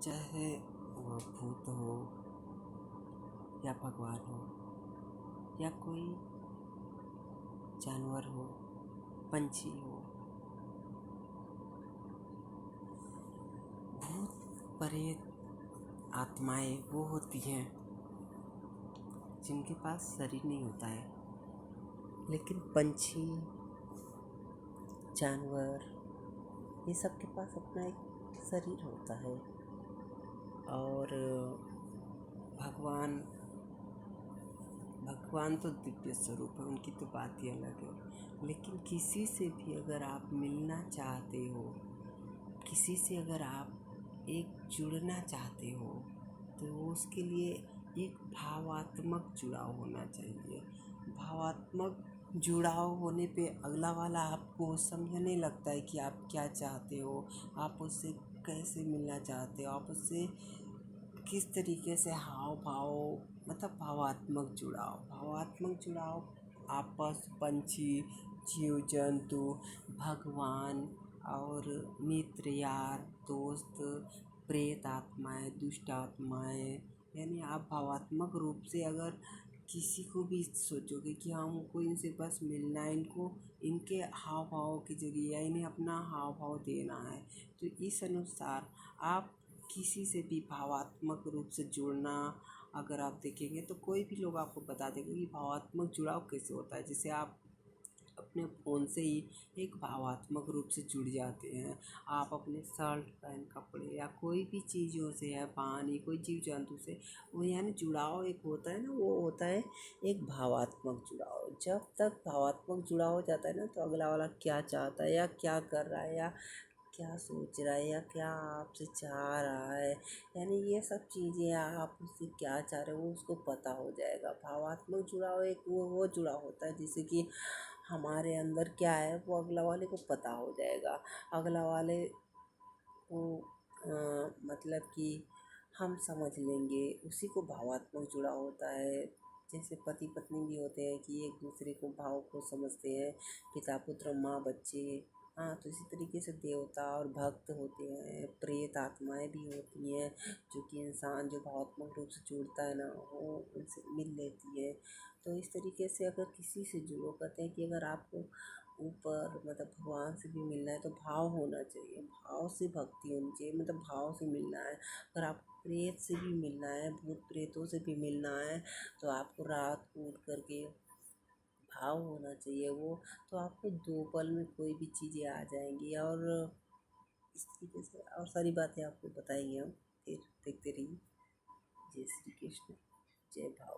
चाहे वह भूत हो या भगवान हो या कोई जानवर हो, पंछी हो, भूत प्रेत आत्माएं वो होती हैं जिनके पास शरीर नहीं होता है, लेकिन पंछी, जानवर, ये सब के पास अपना एक शरीर होता है। और भगवान तो दिव्य स्वरूप है, उनकी तो बात ही अलग है। लेकिन किसी से भी अगर आप मिलना चाहते हो, किसी से अगर आप एक जुड़ना चाहते हो, तो उसके लिए एक भावात्मक जुड़ाव होना चाहिए। भावात्मक जुड़ाव होने पे अगला वाला आपको समझने लगता है कि आप क्या चाहते हो, आप उससे कैसे मिलना चाहते हो, आप उससे किस तरीके से हाव भाव, मतलब भावात्मक जुड़ाव आपस, पंछी, जीव जंतु, भगवान और मित्र, यार, दोस्त, प्रेत आत्माएं, दुष्ट आत्माएं, यानी आप भावात्मक रूप से अगर किसी को भी सोचोगे कि हमको इनसे बस मिलना है, इनको इनके हाव भाव के जरिए या इन्हें अपना हाव भाव देना है, तो इस अनुसार आप किसी से भी भावात्मक रूप से जुड़ना अगर आप देखेंगे तो कोई भी लोग आपको बता देंगे कि भावात्मक जुड़ाव कैसे होता है। जैसे आप अपने फ़ोन से ही एक भावात्मक रूप से जुड़ जाते हैं। आप अपने शर्ट पैंट कपड़े या कोई भी चीज़ों से या पानी, कोई जीव जंतु से, वो यानी जुड़ाव एक होता है ना, वो होता है एक भावात्मक जुड़ाव। जब तक भावात्मक जुड़ाव हो जाता है ना, तो अगला वाला क्या चाहता है या क्या कर रहा है या क्या सोच रहा है या क्या आपसे चाह रहा है, यानी ये सब चीज़ें आप उससे क्या चाह रहे हो वो उसको पता हो जाएगा। भावात्मक जुड़ाव एक वो जुड़ाव होता है जिससे कि हमारे अंदर क्या है वो अगला वाले को पता हो जाएगा। अगला वाले को मतलब कि हम समझ लेंगे, उसी को भावात्मक जुड़ाव होता है। जैसे पति पत्नी भी होते हैं कि एक दूसरे को भाव को समझते हैं, पिता पुत्र, माँ बच्चे। हाँ, तो इसी तरीके से देवता और भक्त होते हैं, प्रेत आत्माएं भी होती हैं, जो कि इंसान जो भावात्मक रूप से जुड़ता है ना, वो उनसे मिल लेती है। तो इस तरीके से अगर किसी से जुड़ो, कहते हैं कि अगर आपको ऊपर मतलब भगवान से भी मिलना है तो भाव होना चाहिए, भाव से भक्ति होनी चाहिए, मतलब भाव से मिलना है। अगर आप प्रेत से भी मिलना है, भूत प्रेतों से भी मिलना है, तो आपको रात को उठ करके भाव होना चाहिए वो, तो आपको 2 पल में कोई भी चीज़ें आ जाएंगी। और इस तरीके से और सारी बातें आपको बताएंगे हम, फिर देखते रहिए। जय श्री कृष्ण, जय भारत।